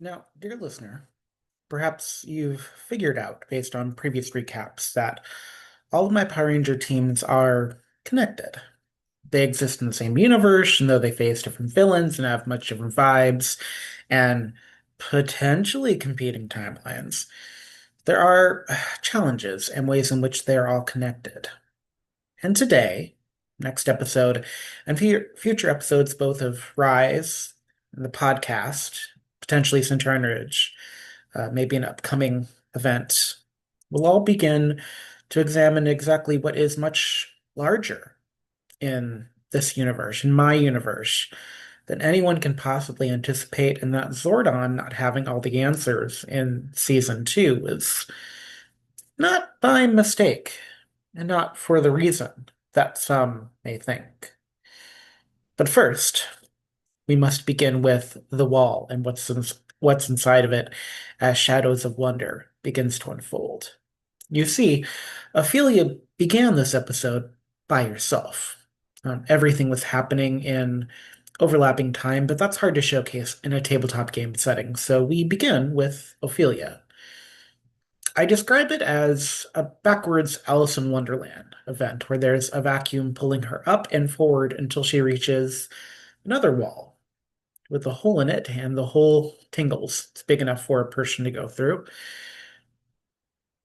Now, dear listener, perhaps you've figured out, based on previous recaps, that all of my Power Ranger teams are connected. They exist in the same universe, and though they face different villains and have much different vibes and potentially competing timelines, there are challenges and ways in which they are all connected. And today, next episode, and future episodes both of Rise and the podcast, potentially Centurion Ridge, maybe an upcoming event, we'll all begin to examine exactly what is much larger in this universe, in my universe, than anyone can possibly anticipate, and that Zordon not having all the answers in season two is not by mistake, and not for the reason that some may think. But first, we must begin with the wall and what's inside of it as Shadows of Wonder begins to unfold. You see, Ophelia began this episode by herself. Everything was happening in overlapping time, but that's hard to showcase in a tabletop game setting. So we begin with Ophelia. I describe it as a backwards Alice in Wonderland event where there's a vacuum pulling her up and forward until she reaches another wall with a hole in it, and the hole tingles. It's big enough for a person to go through.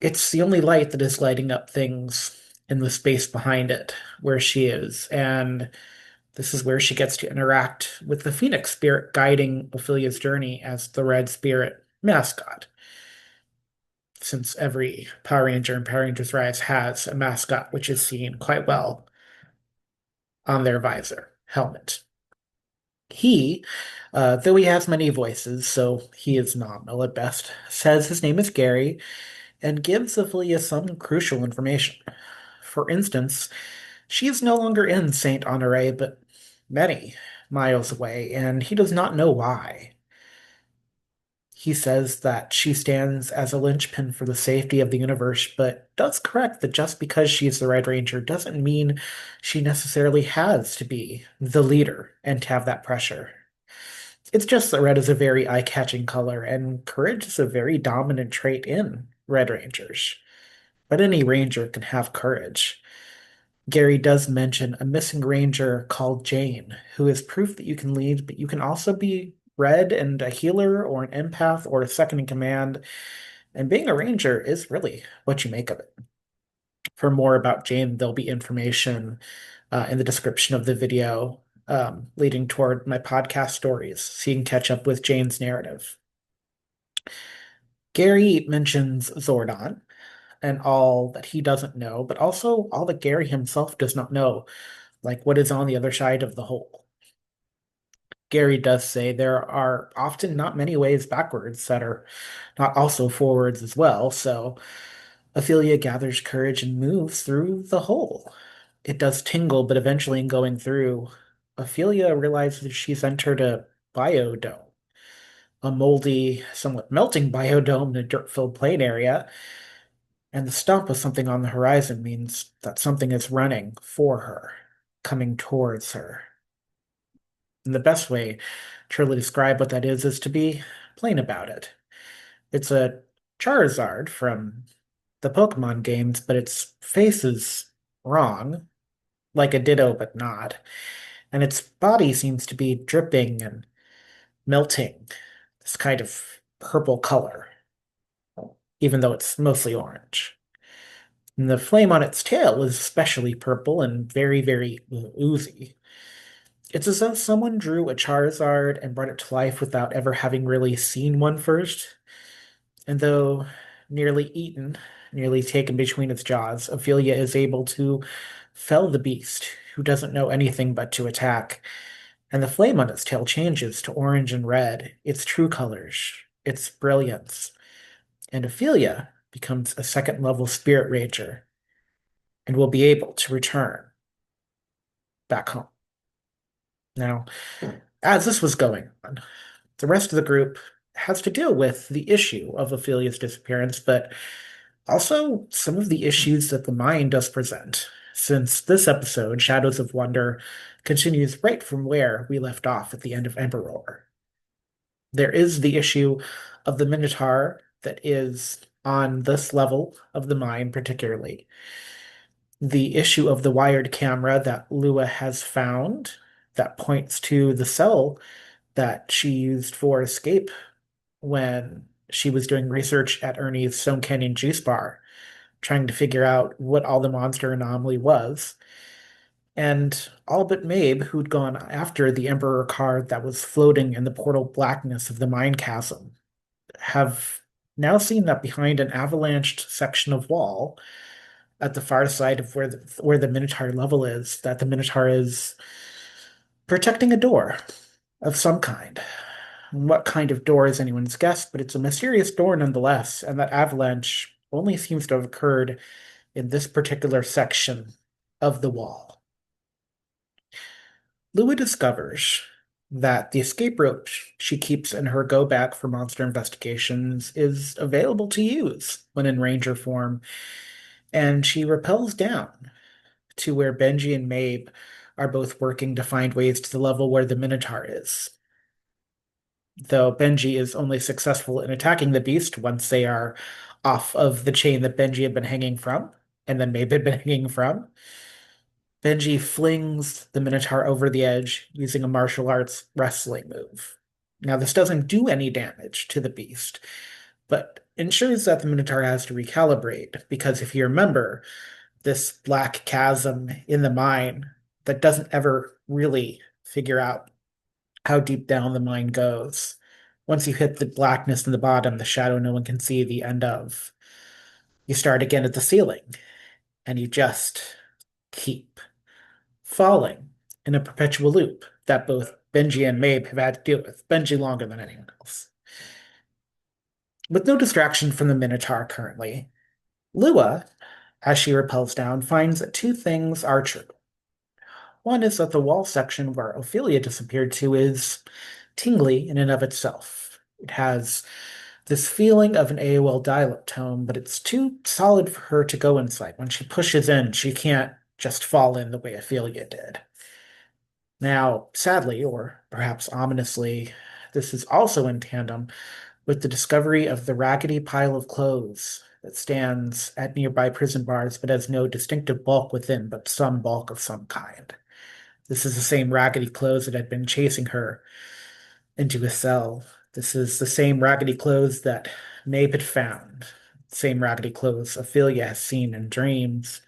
It's the only light that is lighting up things in the space behind it where she is. And this is where she gets to interact with the Phoenix spirit guiding Ophelia's journey as the Red Spirit mascot. Since every Power Ranger in Power Rangers Rise has a mascot, which is seen quite well on their visor helmet. He, though he has many voices, so he is nominal at best, says his name is Gary and gives Ophelia some crucial information. For instance, she is no longer in Saint Honore, but many miles away, and he does not know why. He says that she stands as a linchpin for the safety of the universe, but does correct that just because she is the Red Ranger doesn't mean she necessarily has to be the leader and to have that pressure. It's just that red is a very eye-catching color, and courage is a very dominant trait in Red Rangers. But any ranger can have courage. Gary does mention a missing ranger called Jane, who is proof that you can lead, but you can also be red and a healer or an empath or a second in command. And being a ranger is really what you make of it. For more about Jane, there'll be information in the description of the video leading toward my podcast stories, so you can catch up with Jane's narrative. Gary mentions Zordon and all that he doesn't know, but also all that Gary himself does not know, like what is on the other side of the hole. Gary does say there are often not many ways backwards that are not also forwards as well, so Ophelia gathers courage and moves through the hole. It does tingle, but eventually in going through, Ophelia realizes she's entered a biodome, a moldy, somewhat melting biodome in a dirt-filled plain area, and the stump of something on the horizon means that something is running for her, coming towards her. And the best way to truly describe what that is to be plain about it. It's a Charizard from the Pokemon games, but its face is wrong, like a Ditto, but not. And its body seems to be dripping and melting, this kind of purple color, even though it's mostly orange. And the flame on its tail is especially purple and very, very oozy. It's as though someone drew a Charizard and brought it to life without ever having really seen one first. And though nearly eaten, nearly taken between its jaws, Ophelia is able to fell the beast, who doesn't know anything but to attack. And the flame on its tail changes to orange and red, its true colors, its brilliance. And Ophelia becomes a second level Spirit Ranger and will be able to return back home. Now, as this was going on, the rest of the group has to deal with the issue of Ophelia's disappearance, but also some of the issues that the mind does present, since this episode, Shadows of Wonder, continues right from where we left off at the end of Emperor. There is the issue of the Minotaur that is on this level of the mine, particularly. The issue of the wired camera that Lua has found that points to the cell that she used for escape when she was doing research at Ernie's Stone Canyon Juice Bar, trying to figure out what all the monster anomaly was. And all but Mabe, who'd gone after the Emperor card that was floating in the portal blackness of the mine chasm, have now seen that behind an avalanched section of wall at the far side of where the Minotaur level is, that the Minotaur is protecting a door of some kind. What kind of door is anyone's guess, but it's a mysterious door nonetheless, and that avalanche only seems to have occurred in this particular section of the wall. Lua discovers that the escape rope she keeps in her go back for monster investigations is available to use when in Ranger form, and she rappels down to where Benji and Mabe are both working to find ways to the level where the Minotaur is. Though Benji is only successful in attacking the beast once they are off of the chain that Benji had been hanging from, and then Mabe had been hanging from. Benji flings the Minotaur over the edge using a martial arts wrestling move. Now, this doesn't do any damage to the beast, but ensures that the Minotaur has to recalibrate, because if you remember, this black chasm in the mine that doesn't ever really figure out how deep down the mine goes. Once you hit the blackness in the bottom, the shadow no one can see the end of, you start again at the ceiling, and you just keep falling in a perpetual loop that both Benji and Mabe have had to deal with. Benji longer than anyone else. With no distraction from the Minotaur currently, Lua, as she repels down, finds that two things are true. One is that the wall section where Ophelia disappeared to is tingly in and of itself. It has this feeling of an AOL dial-up tone, but it's too solid for her to go inside. When she pushes in, she can't just fall in the way Ophelia did. Now, sadly, or perhaps ominously, this is also in tandem with the discovery of the raggedy pile of clothes that stands at nearby prison bars but has no distinctive bulk within, but some bulk of some kind. This is the same raggedy clothes that had been chasing her into a cell. This is the same raggedy clothes that Mabe had found. Same raggedy clothes Ophelia has seen in dreams.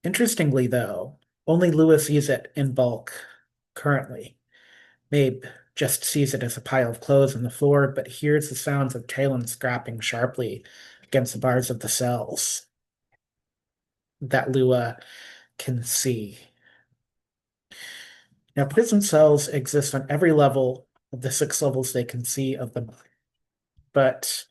Interestingly, though, only Lewis sees it in bulk currently. Mabe just sees it as a pile of clothes on the floor, but hears the sounds of Talon scrapping sharply against the bars of the cells that Lua can see. Now, prison cells exist on every level of the 6 levels they can see of the mine, but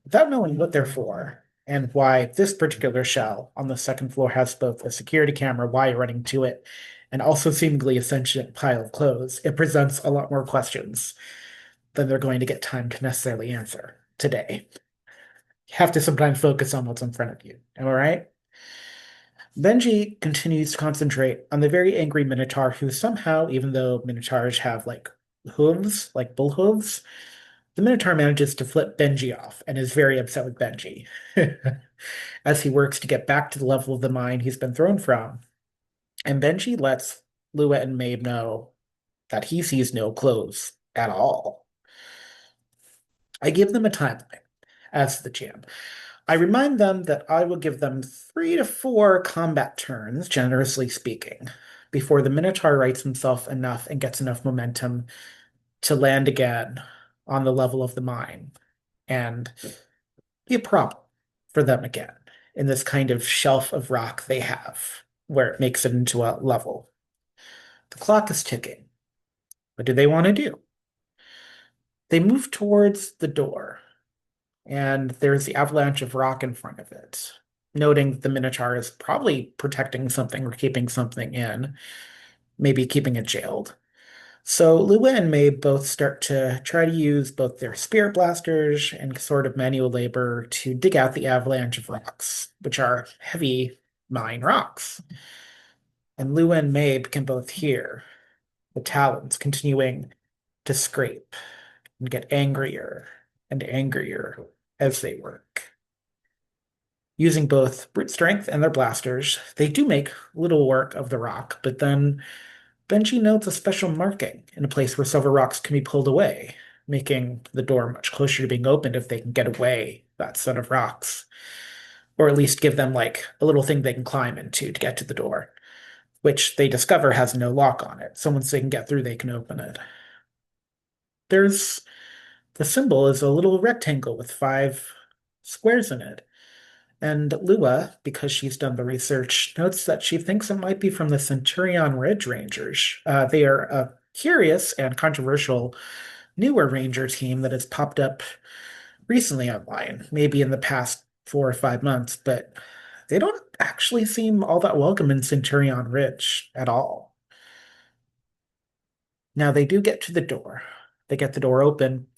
without knowing what they're for and why this particular shell on the second floor has both a security camera wire running to it and also seemingly a sentient pile of clothes, it presents a lot more questions than they're going to get time to necessarily answer today. You have to sometimes focus on what's in front of you. Am I right? Benji continues to concentrate on the very angry Minotaur who somehow, even though Minotaurs have like hooves, like bull hooves, the Minotaur manages to flip Benji off and is very upset with Benji as he works to get back to the level of the mine he's been thrown from. And Benji lets Lua and Mabe know that he sees no clothes at all. I give them a timeline as the GM. I remind them that I will give them 3 to 4 combat turns, generously speaking, before the Minotaur rights himself enough and gets enough momentum to land again on the level of the mine and be a problem for them again in this kind of shelf of rock they have, where it makes it into a level. The clock is ticking. What do they want to do? They move towards the door, and there's the avalanche of rock in front of it, noting that the Minotaur is probably protecting something or keeping something in, maybe keeping it jailed. So Lua and May both start to try to use both their spirit blasters and sort of manual labor to dig out the avalanche of rocks, which are heavy mine rocks. And Lua and Mabe can both hear the talons continuing to scrape and get angrier and angrier as they work. Using both brute strength and their blasters, they do make little work of the rock, but then Benji notes a special marking in a place where silver rocks can be pulled away, making the door much closer to being opened if they can get away that set of rocks, or at least give them like a little thing they can climb into to get to the door, which they discover has no lock on it. So once they can get through, they can open it. There's the symbol is a little rectangle with five squares in it. And Lua, because she's done the research, notes that she thinks it might be from the Centurion Ridge Rangers. They are a curious and controversial newer Ranger team that has popped up recently online, maybe in the past 4 or 5 months, but they don't actually seem all that welcome in Centurion Ridge at all. Now they do get to the door. They get the door open,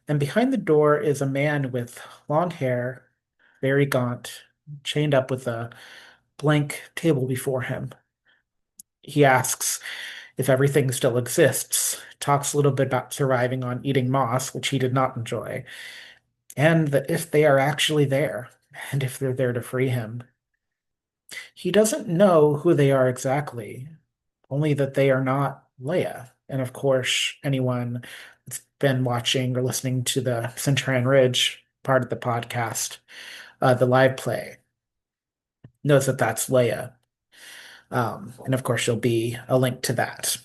and behind the door is a man with long hair, very gaunt, chained up with a blank table before him. He asks if everything still exists, talks a little bit about surviving on eating moss, which he did not enjoy, and that if they are actually there, and if they're there to free him. He doesn't know who they are exactly, only that they are not Leia. And of course, anyone that's been watching or listening to the Centurion Ridge part of the podcast, the live play, knows that that's Leia. And of course, there'll be a link to that.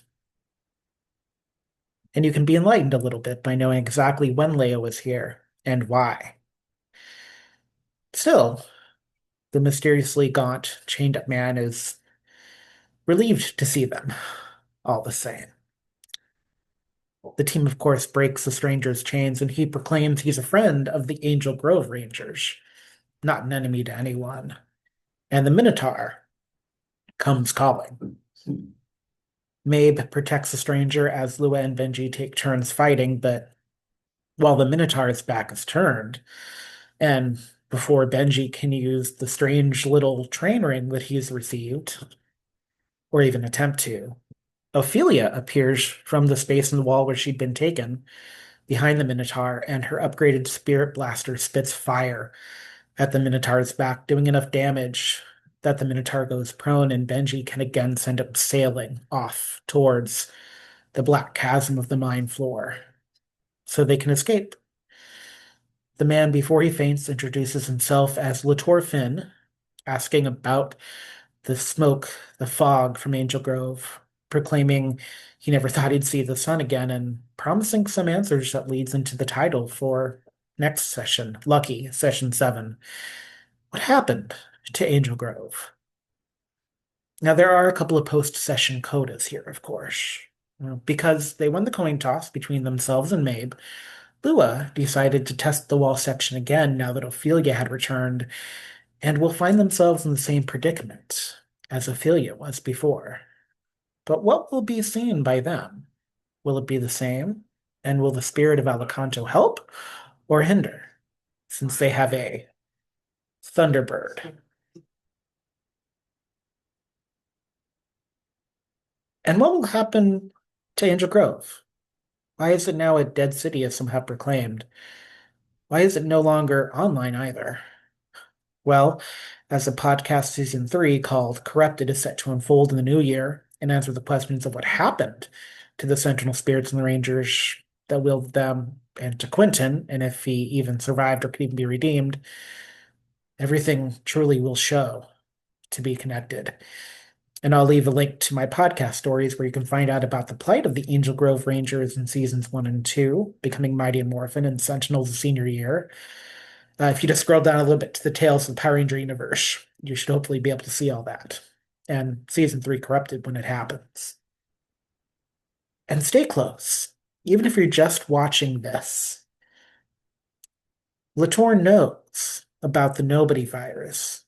And you can be enlightened a little bit by knowing exactly when Leia was here and why. Still, the mysteriously gaunt, chained up man is relieved to see them all the same. The team, of course, breaks the stranger's chains and he proclaims he's a friend of the Angel Grove Rangers, not an enemy to anyone. And the Minotaur comes calling. Mabe protects the stranger as Lua and Benji take turns fighting, but while the Minotaur's back is turned, and before Benji can use the strange little train ring that he's received, or even attempt to, Ophelia appears from the space in the wall where she'd been taken behind the Minotaur, and her upgraded spirit blaster spits fire at the Minotaur's back, doing enough damage that the Minotaur goes prone, and Benji can again send him sailing off towards the black chasm of the mine floor so they can escape. The man, before he faints, introduces himself as Latour Finn, asking about the smoke, the fog from Angel Grove, proclaiming he never thought he'd see the sun again, and promising some answers that leads into the title for next session, Lucky, Session 7. What happened to Angel Grove? Now, there are a couple of post-session codas here, of course. Because they won the coin toss between themselves and Mabe, Lua decided to test the wall section again now that Ophelia had returned, and will find themselves in the same predicament as Ophelia was before. But what will be seen by them? Will it be the same? And will the spirit of Alicanto help or hinder, since they have a Thunderbird? And what will happen to Angel Grove? Why is it now a dead city, as some have proclaimed? Why is it no longer online either? Well, as the podcast season 3 called Corrupted is set to unfold in the new year and answer the questions of what happened to the Sentinel spirits and the Rangers that willed them and to Quentin, and if he even survived or could even be redeemed, everything truly will show to be connected. And I'll leave a link to my podcast stories where you can find out about the plight of the Angel Grove Rangers in seasons 1 and 2, becoming Mighty and Morphin and Sentinels of Senior Year. If you just scroll down a little bit to the Tales of the Power Ranger universe, you should hopefully be able to see all that. And season 3 Corrupted when it happens. And stay close, even if you're just watching this. Latour knows about the Nobody virus.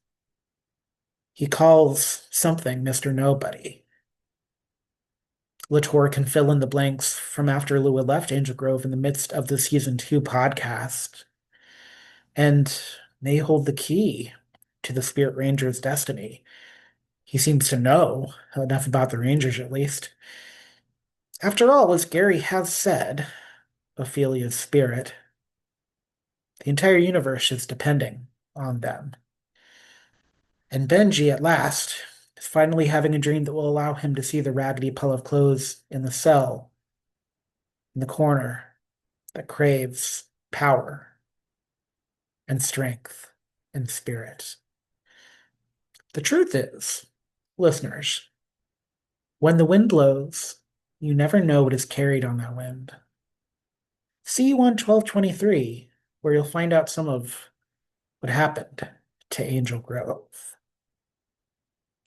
He calls something Mr. Nobody. Latour can fill in the blanks from after Lua left Angel Grove in the midst of the season 2 podcast, and may hold the key to the Spirit Ranger's destiny. He seems to know enough about the Rangers, at least. After all, as Gary has said, Ophelia's spirit. The entire universe is depending on them. And Benji, at last, is finally having a dream that will allow him to see the raggedy pile of clothes in the cell, in the corner, that craves power and strength and spirit. The truth is, listeners, when the wind blows, you never know what is carried on that wind. See you on 12/23, where you'll find out some of what happened to Angel Grove.